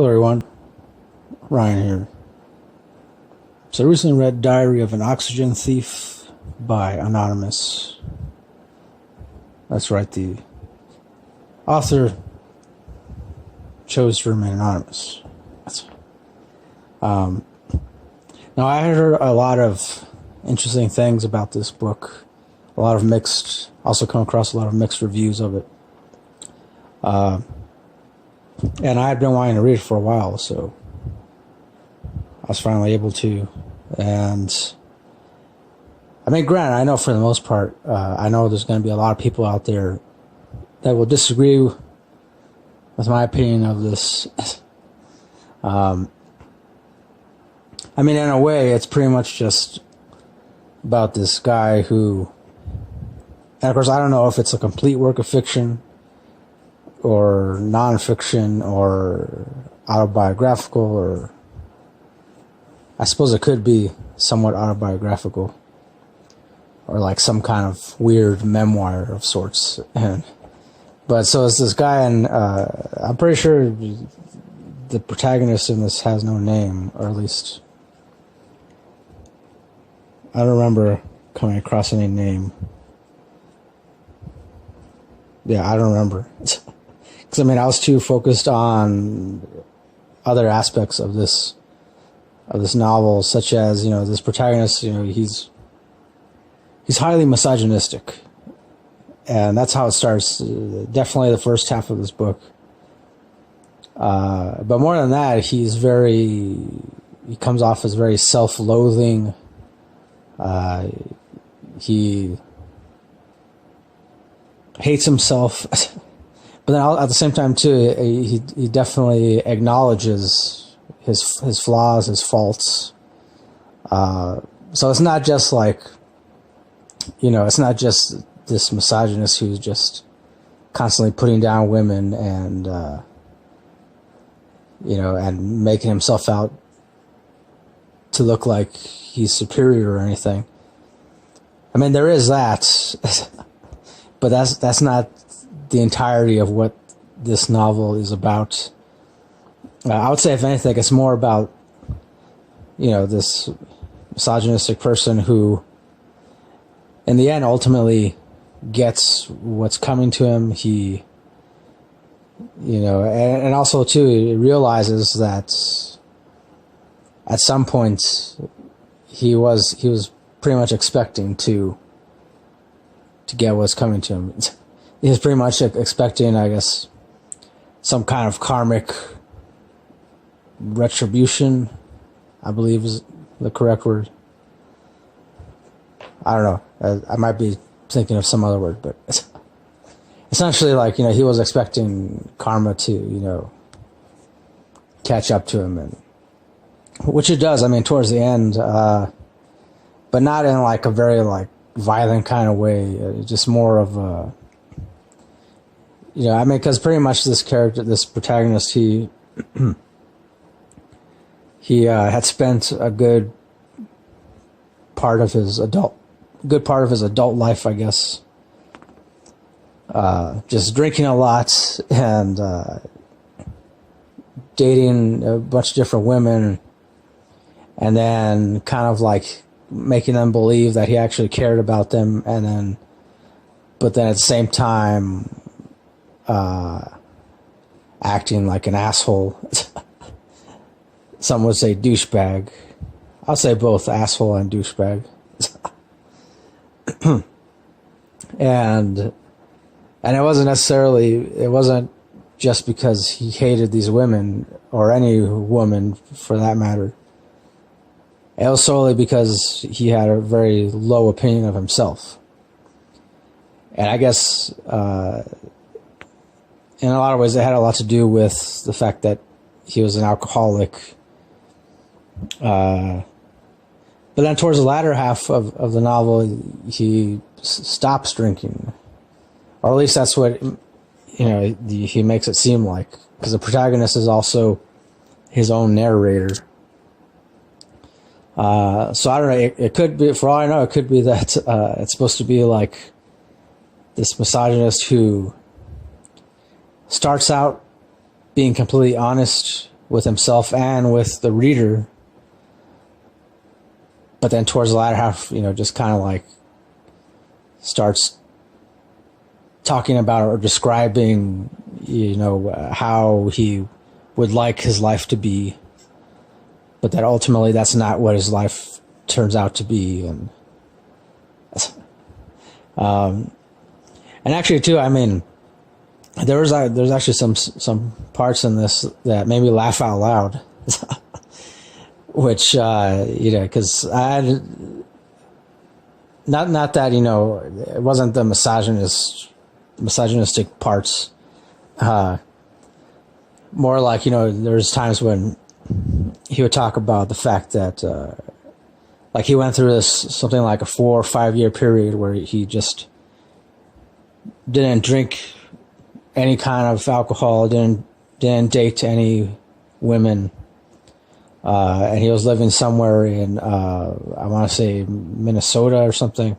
Hello everyone, Ryan here. So I recently read Diary of an Oxygen Thief by Anonymous. That's right, the author chose to remain anonymous. Now I heard a lot of interesting things about this book, also come across a lot of mixed reviews of it. And I had been wanting to read it for a while, so I was finally able to. And I mean, granted, I know for the most part, I know there's going to be a lot of people out there that will disagree with my opinion of this. I mean, in a way, it's pretty much just about this guy who, and of course, I don't know if it's a complete work of fiction or nonfiction or autobiographical, or I suppose it could be somewhat autobiographical or like some kind of weird memoir of sorts. But so it's this guy, and I'm pretty sure the protagonist in this has no name, or at least I don't remember coming across any name. Yeah, I don't remember. Because I mean, I was too focused on other aspects of this novel, such as, you know, this protagonist, you know, he's highly misogynistic, and that's how it starts. Definitely the first half of this book. But more than that, he comes off as very self-loathing. He hates himself. But then at the same time, too, he definitely acknowledges his flaws, his faults. So it's not just like, you know, it's not just this misogynist who's just constantly putting down women and, you know, and making himself out to look like he's superior or anything. I mean, there is that, but that's not the entirety of what this novel is about. I would say, if anything, it's more about, you know, this misogynistic person who, in the end, ultimately gets what's coming to him. He, you know, and also, too, he realizes that at some point he was pretty much expecting to get what's coming to him. He was pretty much expecting, I guess, some kind of karmic retribution, I believe is the correct word. I don't know. I might be thinking of some other word, but essentially, like, you know, he was expecting karma to, you know, catch up to him, and which it does. I mean, towards the end, but not in like a very like violent kind of way. Just more of a, you know, I mean, because pretty much this character, this protagonist, he had spent a good part of his adult life, I guess, just drinking a lot and dating a bunch of different women, and then kind of like making them believe that he actually cared about them, but then at the same time, acting like an asshole. Some would say douchebag. I'll say both asshole and douchebag. and it wasn't just because he hated these women, or any woman for that matter. It was solely because he had a very low opinion of himself. And I guess, in a lot of ways, it had a lot to do with the fact that he was an alcoholic. But then towards the latter half of the novel, he stops drinking. Or at least that's what, you know, he makes it seem like. Because the protagonist is also his own narrator. So I don't know, it could be, for all I know, it could be that it's supposed to be like this misogynist who starts out being completely honest with himself and with the reader. But then towards the latter half, just kind of like starts talking about or describing, how he would like his life to be, but that ultimately that's not what his life turns out to be. And actually too, I mean, there's actually some parts in this that made me laugh out loud. Which, because I not that, it wasn't the misogynistic parts. More like, there's times when he would talk about the fact that, like he went through something like a 4 or 5 year period where he just didn't drink any kind of alcohol, didn't date any women. And he was living somewhere in, I want to say Minnesota or something,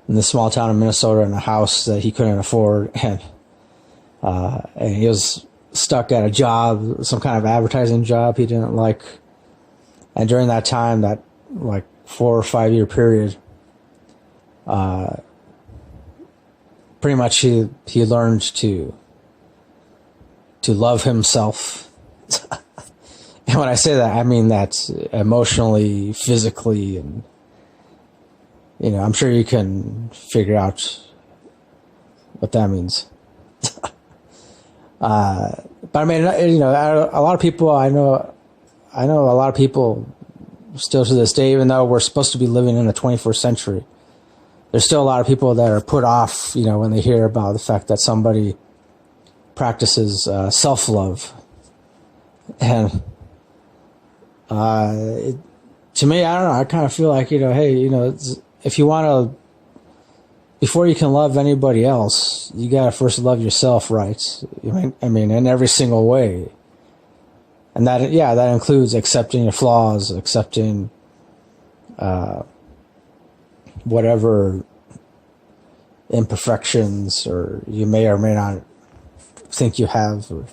in the small town of Minnesota, in a house that he couldn't afford. And he was stuck at a job, some kind of advertising job he didn't like. And during that time, that like 4 or 5 year period, pretty much he learned to love himself. And when I say that, I mean that emotionally, physically, and, I'm sure you can figure out what that means. But I mean, a lot of people, I know a lot of people still to this day, even though we're supposed to be living in the 21st century, there's still a lot of people that are put off, when they hear about the fact that somebody practices self-love. And to me, I don't know, I kind of feel like, hey, if you want to, before you can love anybody else, you got to first love yourself, right? I mean, in every single way. And that includes accepting your flaws, accepting whatever imperfections or you may or may not think you have. Or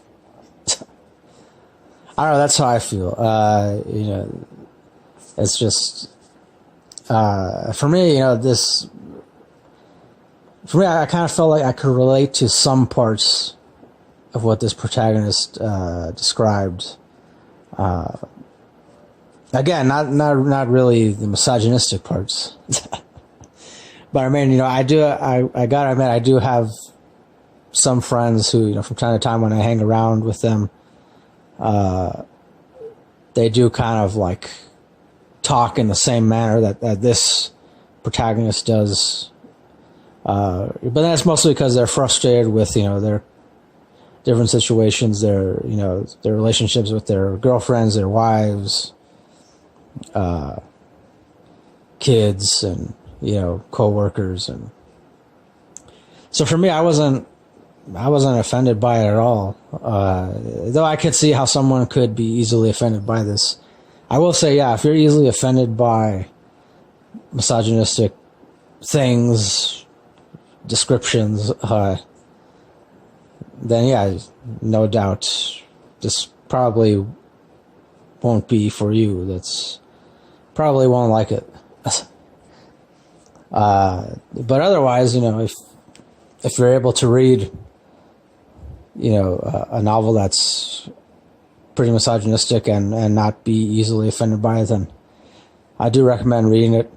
I don't know, that's how I feel. It's just, for me, I kind of felt like I could relate to some parts of what this protagonist described. Again, not really the misogynistic parts. But I mean, I gotta admit, I do have some friends who, from time to time when I hang around with them, they do kind of like talk in the same manner that this protagonist does. But that's mostly because they're frustrated with, their different situations, their relationships with their girlfriends, their wives, kids, and, co-workers. And so for me, I wasn't offended by it at all. Though I could see how someone could be easily offended by this. I will say, if you're easily offended by misogynistic things, descriptions, then no doubt this probably won't be for you. That's probably won't like it. But otherwise, if you're able to read, a novel that's pretty misogynistic and not be easily offended by it, then I do recommend reading it.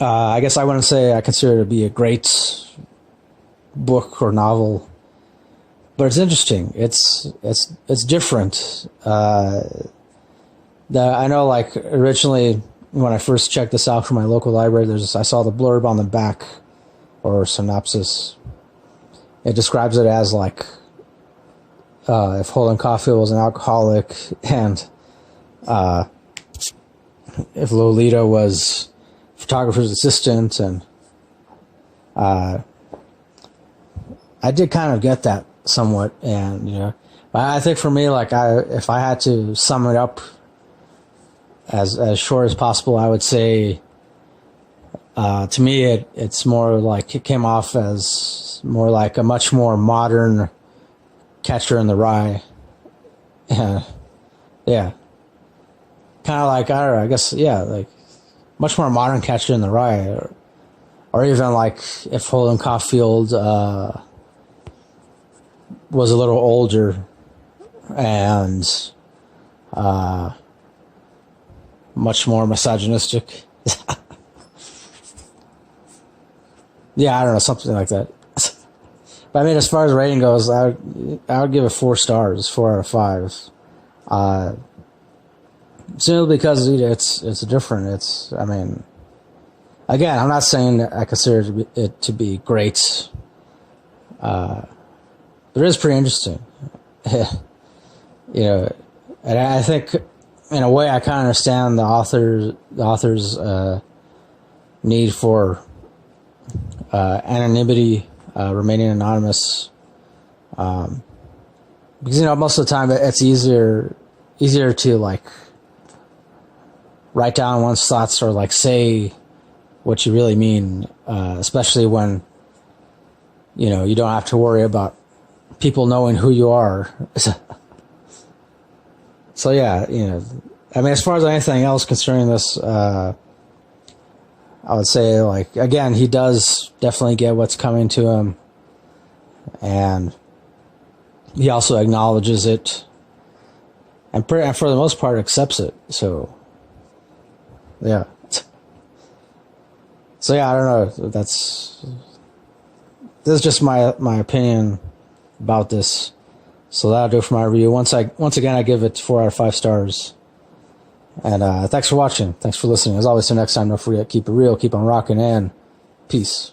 I guess I wouldn't say I consider it to be a great book or novel, but it's interesting. It's different. I know, like, originally when I first checked this out from my local library, I saw the blurb on the back, or synopsis. It describes it as like, if Holden Caulfield was an alcoholic, and if Lolita was a photographer's assistant, and I did kind of get that somewhat, and I think for me, like, if I had to sum it up as short as possible, I would say, to me, it's more like, it came off as more like a much more modern Catcher in the Rye. Yeah, yeah. Kind of like, I don't know, I guess, yeah, like much more modern Catcher in the Rye, or even like if Holden Caulfield was a little older and much more misogynistic. Yeah, I don't know, something like that. But I mean, as far as rating goes, I would give it 4 stars, 4 out of 5. Simply because it's different. It's, I mean, again, I'm not saying that I consider it to be great. But it is pretty interesting. You know, and I think in a way I kind of understand the author's need for anonymity, remaining anonymous, because most of the time it's easier to like write down one's thoughts or like say what you really mean, especially when you don't have to worry about people knowing who you are. So yeah, I mean, as far as anything else concerning this, I would say, like, again, he does definitely get what's coming to him, and he also acknowledges it, and for the most part accepts it. So yeah. So yeah, I don't know. This is just my opinion about this. So that'll do it for my review. Once again, I give it 4 out of 5 stars. And thanks for watching. Thanks for listening. As always, till next time, don't forget, keep it real, keep on rocking, and peace.